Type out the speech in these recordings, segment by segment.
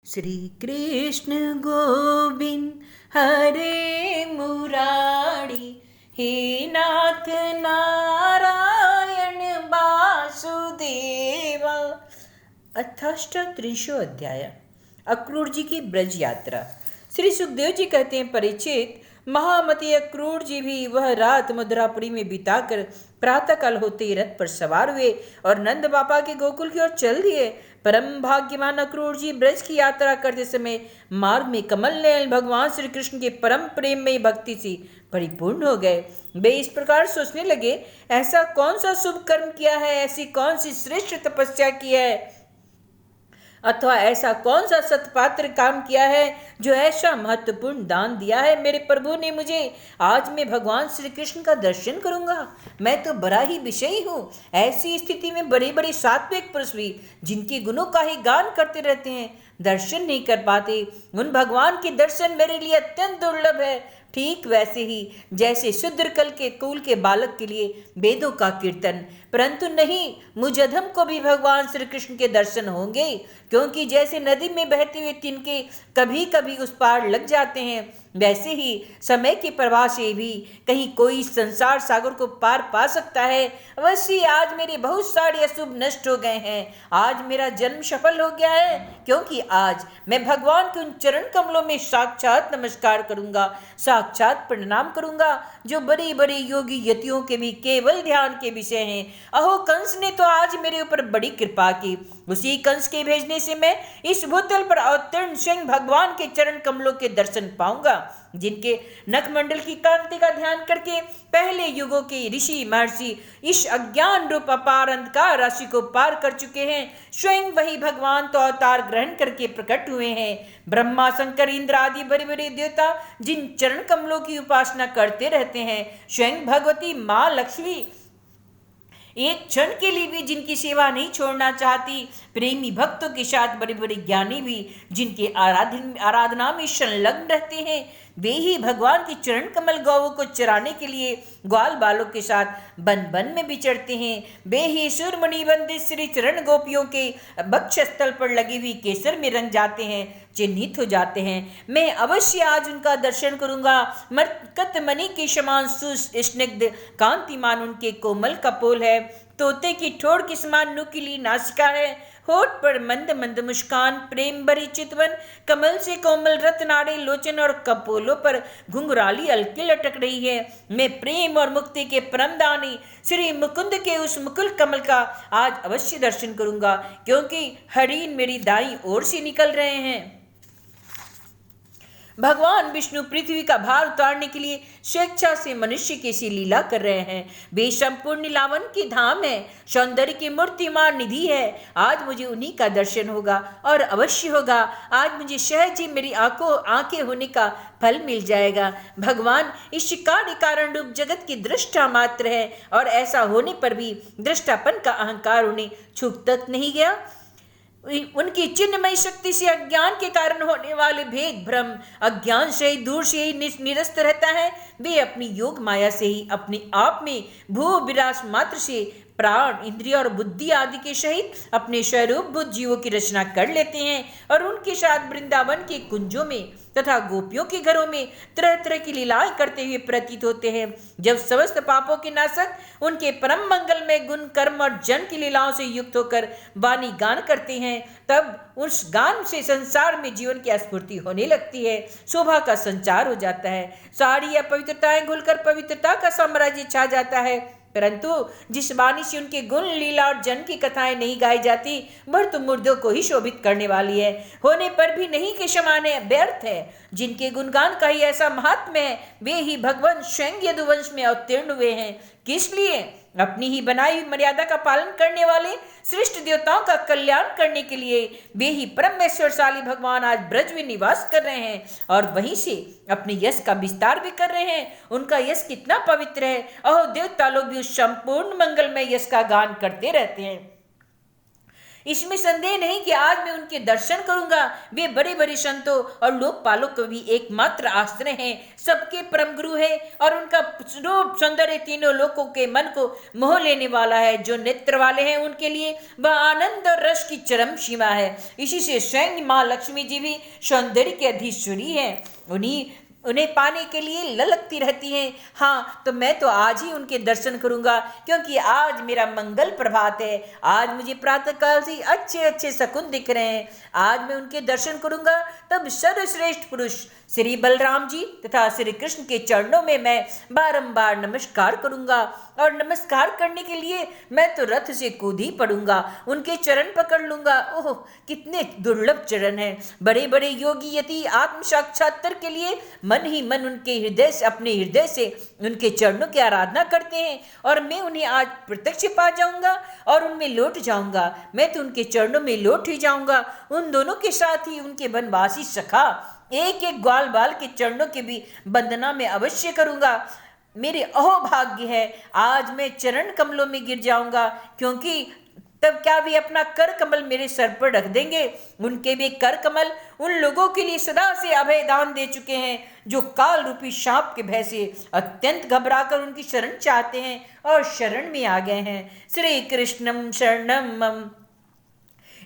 श्री कृष्ण गोविंद हरे मुरारी, हे नाथ नारायण वासुदेवा। अष्टाष्टत्रिंशो अध्याय। अक्रूर जी की ब्रज यात्रा। श्री सुखदेव जी कहते हैं, परीक्षित, महामती अक्रूर जी भी वह रात मधुरापुरी में बिताकर प्रातःकाल होते ही रथ पर सवार हुए और नंद बाबा के गोकुल की ओर चल दिए। परम भाग्यवान अक्रूर जी ब्रज की यात्रा करते समय मार्ग में कमल नयन भगवान श्री कृष्ण के परम प्रेम में भक्ति से परिपूर्ण हो गए। वे इस प्रकार सोचने लगे, ऐसा कौन सा शुभ कर्म किया है, ऐसी कौन सी श्रेष्ठ तपस्या की है, अथवा ऐसा कौन सा सत्पात्र काम किया है जो ऐसा महत्वपूर्ण दान दिया है मेरे प्रभु ने मुझे। आज मैं भगवान श्री कृष्ण का दर्शन करूंगा। मैं तो बड़ा ही विषयी हूँ। ऐसी स्थिति में बड़े बड़े सात्विक पुरुष भी जिनके गुणों का ही गान करते रहते हैं, दर्शन नहीं कर पाते। उन भगवान के दर्शन मेरे लिए अत्यंत दुर्लभ है। ठीक वैसे ही जैसे शूद्र कल के कुल के बालक के लिए वेदों का कीर्तन, परंतु नहीं, मुझ अधम को भी भगवान श्री कृष्ण के दर्शन होंगे, क्योंकि जैसे नदी में बहते हुए तिनके कभी कभी उस पार लग जाते हैं, वैसे ही समय के प्रवाह से भी कहीं कोई संसार सागर को पार पा सकता है। अवश्य आज मेरे बहुत सारे अशुभ नष्ट हो गए हैं। आज मेरा जन्म सफल हो गया है, क्योंकि आज मैं भगवान के उन चरण कमलों में साक्षात नमस्कार करूंगा, साक्षात प्रणाम करूंगा, जो बड़े बड़े योगी यतियों के भी केवल ध्यान के विषय हैं। अहो, कंस ने तो आज मेरे ऊपर बड़ी कृपा की। उसी कंस के भेजने से मैं इस भूतल पर अवतीर्ण स्वयं भगवान के चरण कमलों के दर्शन पाऊंगा, जिनके नखमंडल की कांति का ध्यान करके पहले युगों के ऋषि महर्षि इस अज्ञान रूप अपार अंधकार राशि को पार कर चुके हैं। स्वयं वही भगवान तो अवतार ग्रहण करके प्रकट हुए हैं। ब्रह्मा, शंकर, इंद्र आदि बड़े बड़े देवता जिन चरण कमलों की उपासना करते रहते हैं, स्वयं भगवती माँ लक्ष्मी एक क्षण के लिए भी जिनकी सेवा नहीं छोड़ना चाहती, प्रेमी भक्तों के साथ बड़े बड़े ज्ञानी भी जिनके आराधना में संलग्न रहते हैं, वे ही भगवान के चरण कमल गौओं को चराने के लिए ग्वाल बालों के साथ वन वन में विचरते हैं। वे ही सूर्यमणि वंदित श्री चरण गोपियों के वक्षस्थल पर लगी हुई केसर में रंग जाते हैं, चिन्हित हो जाते हैं। मैं अवश्य आज उनका दर्शन करूंगा। मरकत मणि के समान सुस्निग्ध कांतिमान उनके कोमल कपोल है, तोते की ठोड़ के समान नुकीली नासिका है, होठ पर मंद मंद मुस्कान, प्रेम भरी चितवन, कमल से कोमल रत्नाड़े लोचन और कपोलों पर घुंघराली अलकी लटक रही है। मैं प्रेम और मुक्ति के परमदानी श्री मुकुंद के उस मुकुल कमल का आज अवश्य दर्शन करूंगा, क्योंकि हरिण मेरी दाईं ओर से निकल रहे हैं। भगवान विष्णु पृथ्वी का भार उतारने के लिए स्वेच्छा से मनुष्य की सी लीला कर रहे हैं। वे संपूर्ण नीलावन की धाम है, सौंदर्य की मूर्तिमान निधि है। आज मुझे उन्हीं का दर्शन होगा और अवश्य होगा। आज मुझे सहज ही मेरी आंखें होने का फल मिल जाएगा। भगवान इस कार्य कारण रूप जगत की दृष्टा मात्र है, और ऐसा होने पर भी दृष्टापन का अहंकार उन्हें छूट तक नहीं गया। उनकी चिन्हमय शक्ति से अज्ञान के कारण होने वाले भेद भ्रम अज्ञान से ही दूर से ही निरस्त रहता है। वे अपनी योग माया से ही अपने आप में भू विलास मात्र से प्राण, इंद्रिय और बुद्धि आदि के सहित अपने स्वरूप बुद्ध जीवों की रचना कर लेते हैं, और उनके साथ वृंदावन के कुंजों में तथा गोपियों के घरों में तरह तरह की लीलाएं करते हुए प्रतीत होते हैं। जब समस्त पापों के नाशक उनके परम मंगल में गुण, कर्म और जन की लीलाओं से युक्त होकर वाणी गान करते हैं, तब उस गान से संसार में जीवन की स्फूर्ति होने लगती है, शोभा का संचार हो जाता है, सारी अपवित्रताएं घुलकर पवित्रता का साम्राज्य छा जाता है। परंतु जिस वाणी से उनके गुण, लीला और जन की कथाएं नहीं गाई जाती, वह तो मुर्दों को ही शोभित करने वाली है, होने पर भी नहीं के समान है, व्यर्थ है। जिनके गुणगान का ही ऐसा महात्म्य है, वे ही भगवान स्वयं यदुवंश में अवतीर्ण हुए हैं। किस लिए? अपनी ही बनाई हुई मर्यादा का पालन करने वाले श्रेष्ठ देवताओं का कल्याण करने के लिए वे ही परमेश्वरशाली भगवान आज ब्रज में निवास कर रहे हैं, और वहीं से अपने यश का विस्तार भी कर रहे हैं। उनका यश कितना पवित्र है। अहो, देवता लोग भी उस संपूर्ण मंगलमय यश का गान करते रहते हैं। इसमें संदेह नहीं कि आज मैं उनके दर्शन करूंगा। वे बड़े बड़े संतों और लोकपालों को भी एकमात्र आश्रय हैं, सबके परम गुरु है, और उनका रूप सौंदर्य तीनों लोगों के मन को मोह लेने वाला है। जो नेत्र वाले हैं उनके लिए वह आनंद और रस की चरम सीमा है। इसी से स्वयं माँ लक्ष्मी जी भी सौंदर्य के अधीश्वरी है, उन्हें पाने के लिए ललकती रहती हैं। हाँ, तो मैं तो आज ही उनके दर्शन करूंगा, क्योंकि आज मेरा मंगल प्रभात है। आज मुझे प्रातःकाल से अच्छे अच्छे शकुन दिख रहे हैं। आज मैं उनके दर्शन करूंगा, तब सर्वश्रेष्ठ पुरुष श्री बलराम जी तथा श्री कृष्ण के चरणों में मैं बारंबार नमस्कार करूंगा, और नमस्कार करने के लिए मैं तो रथ से कूद ही पड़ूंगा, उनके चरण पकड़ लूंगा। ओह, कितने दुर्लभ चरण हैं। बड़े बड़े योगी यति आत्म साक्षात्कार के लिए मन ही मन उनके हृदय से, अपने हृदय से उनके चरणों की आराधना करते हैं, और मैं उन्हें आज प्रत्यक्ष पा जाऊंगा और उनमें लौट जाऊंगा। मैं तो उनके चरणों में लौट ही जाऊंगा। उन दोनों के साथ ही उनके वनवासी सखा एक एक ग्वाल बाल के चरणों की भी वंदना में अवश्य करूंगा। मेरे अहोभाग्य है, आज मैं चरण कमलों में गिर जाऊंगा, क्योंकि तब क्या वे अपना कर कमल मेरे सर पर रख देंगे। उनके भी कर कमल उन लोगों के लिए सदा से अभय दान दे चुके हैं, जो काल रूपी सांप के भय से अत्यंत घबराकर उनकी शरण चाहते हैं और शरण में आ गए हैं। श्री कृष्णम शरणम मम।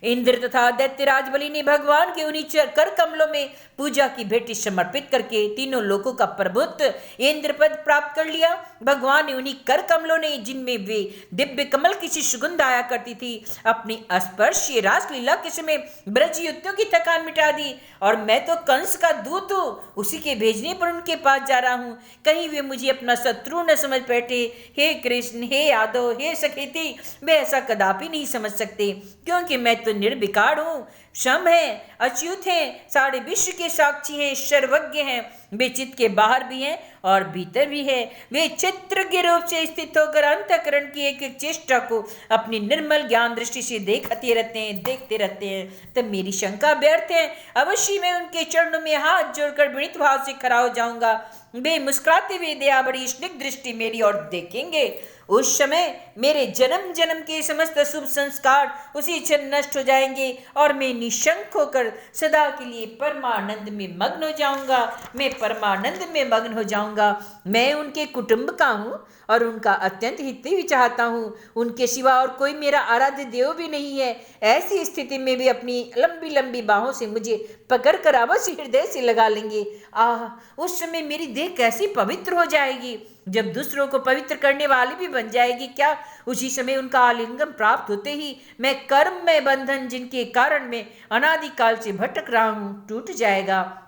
इंद्र तथा दैत्यराज बलि ने भगवान के उन्हीं कर कमलों में पूजा की भेंट समर्पित करके तीनों लोगों का प्रभुत्व इंद्र पद प्राप्त कर लिया। भगवान ने उन्हीं कर कमलों ने, जिनमें वे दिव्य कमल की सी सुगंध आया करती थी, अपनी स्पर्शीय रासलीला के समय ब्रजयुक्तों की थकान मिटा दी। और मैं तो कंस का दूत हूँ, उसी के भेजने पर उनके पास जा रहा हूँ। कहीं वे मुझे अपना शत्रु न समझ बैठे। हे कृष्ण, हे यादव, हे सखेती, वे ऐसा कदापि नहीं समझ सकते, क्योंकि मैं तो निर्विकार हूँ, क्षम है, अच्युत हैं, सारे विश्व के साक्षी हैं, सर्वज्ञ हैं। वे चित्त के बाहर भी हैं और भीतर भी है। वे चित्र के रूप से स्थित होकर अंतःकरण की एक एक चेष्टा को अपनी निर्मल ज्ञान दृष्टि से देखते रहते हैं। तब मेरी शंका व्यर्थ है। अवश्य मैं उनके चरणों में हाथ जोड़कर विनीत भाव से खड़ा हो जाऊंगा। वे मुस्कुराते हुए दया बड़ी स्निग्ध दृष्टि मेरी ओर देखेंगे। उस समय मेरे जन्म जन्म के समस्त शुभ संस्कार उसी क्षण नष्ट हो जाएंगे, और मैं निशंक होकर सदा के लिए परमानंद में मग्न हो जाऊंगा। मैं परमानंद में मग्न हो जाऊंगा। मैं उनके कुटुंब का हूँ और उनका अत्यंत हित भी चाहता हूँ। उनके सिवा और कोई मेरा आराध्य देव भी नहीं है। ऐसी स्थिति में भी अपनी लंबी लंबी बाहों से मुझे पकड़ कर अवश्य हृदय से लगा लेंगे। आह, उस समय मेरी देह कैसी पवित्र हो जाएगी, जब दूसरों को पवित्र करने वाली भी बन जाएगी। क्या उसी समय उनका आलिंगन प्राप्त होते ही मैं कर्म में बंधन, जिनके कारण मैं अनादिकाल से भटक रहा हूँ, टूट जाएगा।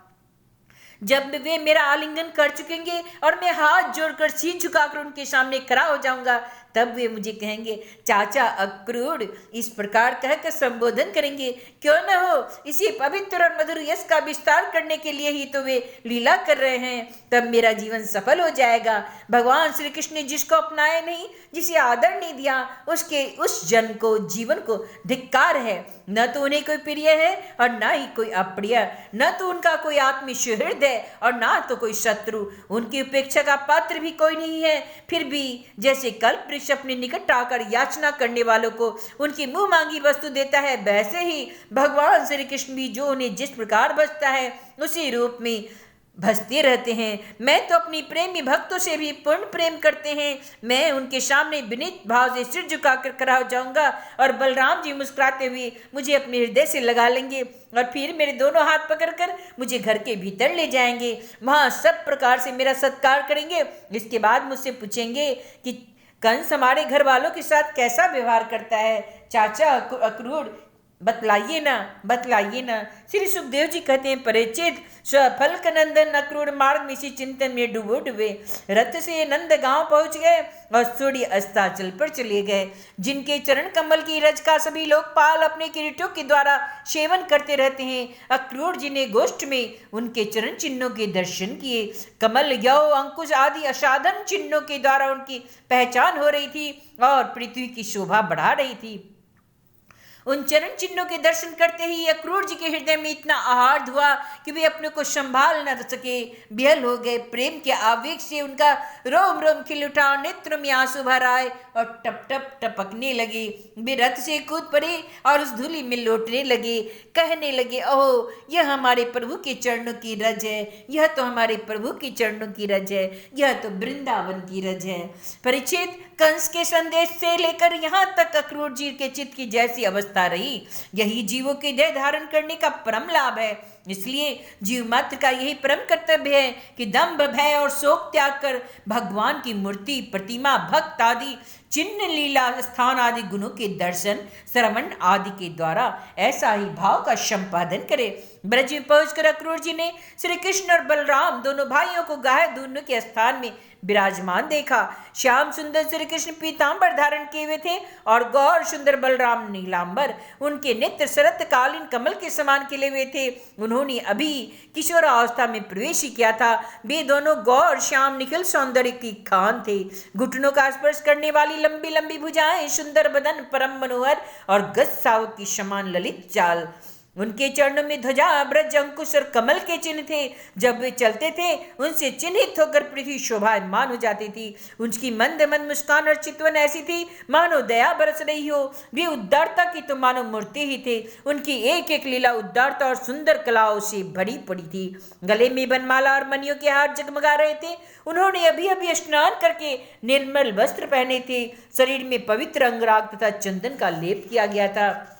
जब वे मेरा आलिंगन कर चुकेंगे और मैं हाथ जोड़कर सिर झुकाकर उनके सामने खड़ा हो जाऊंगा, तब वे मुझे कहेंगे, चाचा अक्रूर, इस प्रकार कहकर संबोधन करेंगे। क्यों न हो, इसी पवित्र और मधुर यश का विस्तार करने के लिए ही तो वे लीला कर रहे हैं। तब मेरा जीवन सफल हो जाएगा। भगवान श्री कृष्ण ने जिसको अपनाया नहीं, जिसे आदर नहीं दिया, उसके उस जन को, जीवन को धिक्कार है। न तो उन्हें कोई प्रिय है और न ही कोई अप्रिय, न तो उनका कोई आत्मीय सुहृद है और ना तो कोई शत्रु। उनकी उपेक्षा का पात्र भी कोई नहीं है। फिर भी जैसे कल्प वृक्ष अपने निकट आकर याचना करने वालों को उनकी मुंह मांगी वस्तु देता है, वैसे ही भगवान श्री कृष्ण भी जो उन्हें जिस प्रकार बसता है उसी रूप में भजते रहते हैं। मैं तो अपनी प्रेमी भक्तों से भी पूर्ण प्रेम करते हैं। मैं उनके सामने विनीत भाव से सिर झुकाकर खड़ा हो जाऊंगा, और बलराम जी मुस्कुराते हुए मुझे अपने हृदय से लगा लेंगे, और फिर मेरे दोनों हाथ पकड़कर मुझे घर के भीतर ले जाएंगे। वहाँ सब प्रकार से मेरा सत्कार करेंगे। इसके बाद मुझसे पूछेंगे कि कंस हमारे घर वालों के साथ कैसा व्यवहार करता है। चाचा अक्रूर, बतलाइए ना। श्री सुखदेव जी कहते हैं, परिचित सफल नंदन अक्रूर मार्ग में इसी चिंतन में डूबे रथ से नंद गांव पहुंच गए और सूर्य अस्ताचल पर चले गए, जिनके चरण कमल की रज का सभी लोकपाल अपने किरीटों के द्वारा सेवन करते रहते हैं। अक्रूर जी ने गोष्ठ में उनके चरण चिन्हों के दर्शन किए। कमल, यव, अंकुश आदि असाधारण चिन्हों के द्वारा उनकी पहचान हो रही थी और पृथ्वी की शोभा बढ़ा रही थी। उन चरण चिन्हों के दर्शन करते ही अक्रूर जी के हृदय में इतना आह्लाद हुआ कि वे अपने को संभाल न सके, बेहल हो गए। प्रेम के आवेग से उनका रोम रोम खिल उठा, नेत्रों में आंसू भर आए और टप टप टपकने लगे। वे रथ से कूद पड़े और उस धूलि में लौटने लगे, कहने लगे, ओह, यह हमारे प्रभु के चरणों की रज है, यह तो हमारे प्रभु के चरणों की रज है, यह तो वृंदावन की रज है। परीक्षित, कंस के संदेश से लेकर यहाँ तक अक्रूर जी के चित्त की जैसी अवस्था रही, यही जीवों के देह धारण करने का परम लाभ है। इसलिए जीव मात्र का यही परम कर्तव्य है कि दंभ, भय और शोक त्याग कर भगवान की मूर्ति, प्रतिमा, भक्त आदि चिन्ह, लीला, स्थान आदि गुणों के दर्शन, श्रवण आदि के द्वारा ऐसा ही भाव का संपादन करे। ब्रज में पहुंचकर अक्रूर जी ने श्री कृष्ण और बलराम दोनों भाइयों को गाय दूधों के स्थान में विराजमान देखा। श्याम सुंदर श्री कृष्ण पीतांबर धारण किए हुए थे और गौर सुंदर बलराम नीलांबर, उनके नेत्र शरत कालीन कमल के समान खिले हुए थे। उन्होंने अभी किशोरावस्था में प्रवेश किया था। वे दोनों गौर श्याम निखिल सौंदर्य की खान थे। घुटनों का स्पर्श करने वाली लंबी लंबी भुजाएं, सुंदर बदन, परम मनोहर और गज सावक की समान ललित चाल। उनके चरणों में ध्वजा, ब्रज, अंकुश और कमल के चिन्ह थे। जब वे चलते थे उनसे चिन्हित होकर पृथ्वी शोभायमान हो जाती थी। उनकी मंद मंद मुस्कान और चितवन ऐसी थी मानो दया बरस रही हो। वे उदारता की तो मानो मूर्ति ही थे। उनकी एक एक लीला उदारता और सुंदर कलाओं से भरी पड़ी थी। गले में बनमाला और मणियों के हार जगमगा रहे थे। उन्होंने अभी अभी स्नान करके निर्मल वस्त्र पहने थे। शरीर में पवित्र अंगराग तथा चंदन का लेप किया गया था।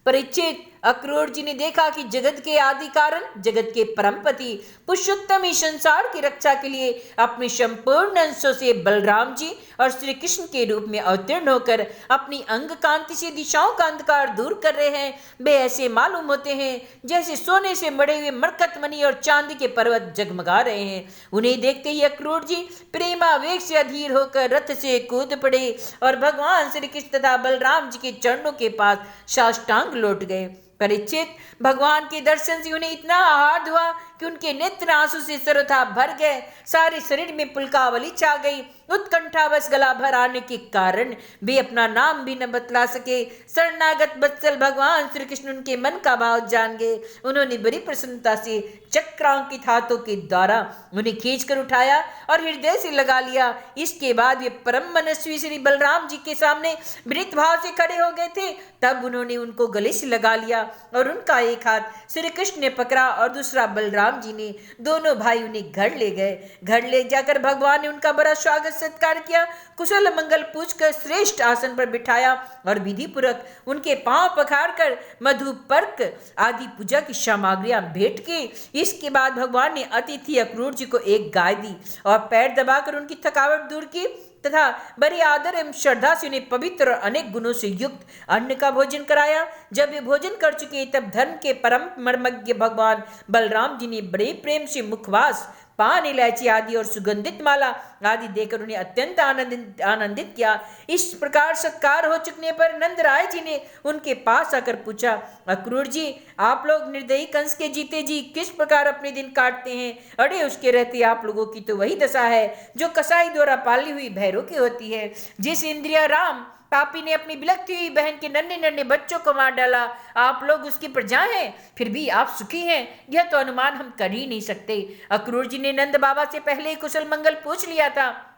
परीक्षित, अक्रूर जी ने देखा कि जगत के आदि कारण, जगत के परमपति पुरुषोत्तम इस संसार की रक्षा के लिए अपने संपूर्ण अंशों से बलराम जी और श्री कृष्ण के रूप में अवतीर्ण होकर अपनी अंग कांति से दिशाओं का अंधकार दूर कर रहे हैं। वे ऐसे मालूम होते हैं जैसे सोने से मढ़े हुए मरकत मणि और चांदी के पर्वत जगमगा रहे हैं। उन्हें देखते ही अक्रूर जी प्रेमावेग से अधीर होकर रथ से कूद पड़े और भगवान श्री कृष्ण तथा बलराम जी के चरणों के पास साष्टांग लौट गए। परीक्षित, भगवान के दर्शन से उन्हें इतना आह्लाद हुआ कि उनके नेत्र आंसू से सर्वथा भर गए। सारे शरीर में पुलकावली छा गई। उत्कंठावश गला भर आने के कारण वे अपना नाम भी न बतला सके। शरणागत बत्सल भगवान श्री कृष्ण उनके मन का भाव जान गए। उन्होंने बड़ी प्रसन्नता से चक्रांकित हाथों के द्वारा उन्हें खींचकर उठाया और हृदय से लगा लिया। इसके बाद वे परम मनस्वी श्री बलराम जी के सामने विनीत भाव से खड़े हो गए थे। तब उन्होंने उनको गले से लगा लिया और उनका एक हाथ श्री कृष्ण ने पकड़ा और दूसरा बलराम जी ने। दोनों भाई उन्हें घर ले गए। घर ले जाकर भगवान ने उनका बड़ा स्वागत सत्कार किया, कुशल मंगल पूछकर श्रेष्ठ आसन पर बिठाया और विधि पूर्वक उनके पांव पखार कर मधु, पर्क आदि पूजा की सामग्रियां भेंट की। इसके बाद भगवान ने अतिथि अक्रूर जी को एक गाय दी और पैर दबाकर उनकी थकावट दूर की तथा बड़े आदर एवं श्रद्धा से उन्हें पवित्र और अनेक गुणों से युक्त अन्न का भोजन कराया। जब वे भोजन कर चुके तब धर्म के परम मर्मज्ञ भगवान बलराम जी ने बड़े प्रेम से मुखवास, पान, इलायची आदि और सुगंधित माला आदि देकर उन्हें अत्यंत आनंदित किया। इस प्रकार सत्कार हो चुकने पर नंदराय जी ने उनके पास आकर पूछा, अक्रूर जी, आप लोग निर्दयी कंस के जीते जी किस प्रकार अपने दिन काटते हैं? अरे उसके रहते आप लोगों की तो वही दशा है जो कसाई द्वारा पाली हुई भैरों की होती है। जिस इंद्रिया राम पापी ने अपनी बिलखती हुई बहन के नन्हे नन्हे बच्चों को मार डाला, आप लोग उसकी प्रजा हैं, फिर भी आप सुखी हैं, यह तो अनुमान हम कर ही नहीं सकते। अक्रूर जी ने नंद बाबा से पहले ही कुशल मंगल पूछ लिया था।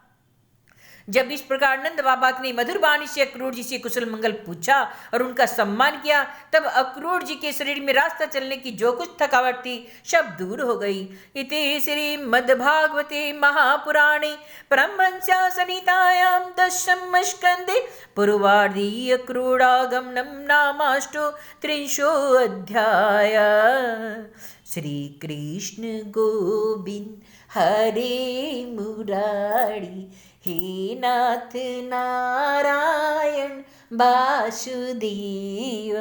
जब इस प्रकार नंद बाबा ने मधुर वाणी से अक्रूर जी से कुशल मंगल पूछा और उनका सम्मान किया, तब अक्रूर जी के शरीर में रास्ता चलने की जो कुछ थकावट थी सब दूर हो गई। इति श्री मद्भागवते महापुराणे परमहंस्यां संहितायां दशम स्कंदे पूर्वार्धे अक्रूरागमनं नामाष्टो त्रिंशो अध्याय। श्री कृष्ण गोविंद हरे मुरारी, हे नाथ नारायण वासुदेव।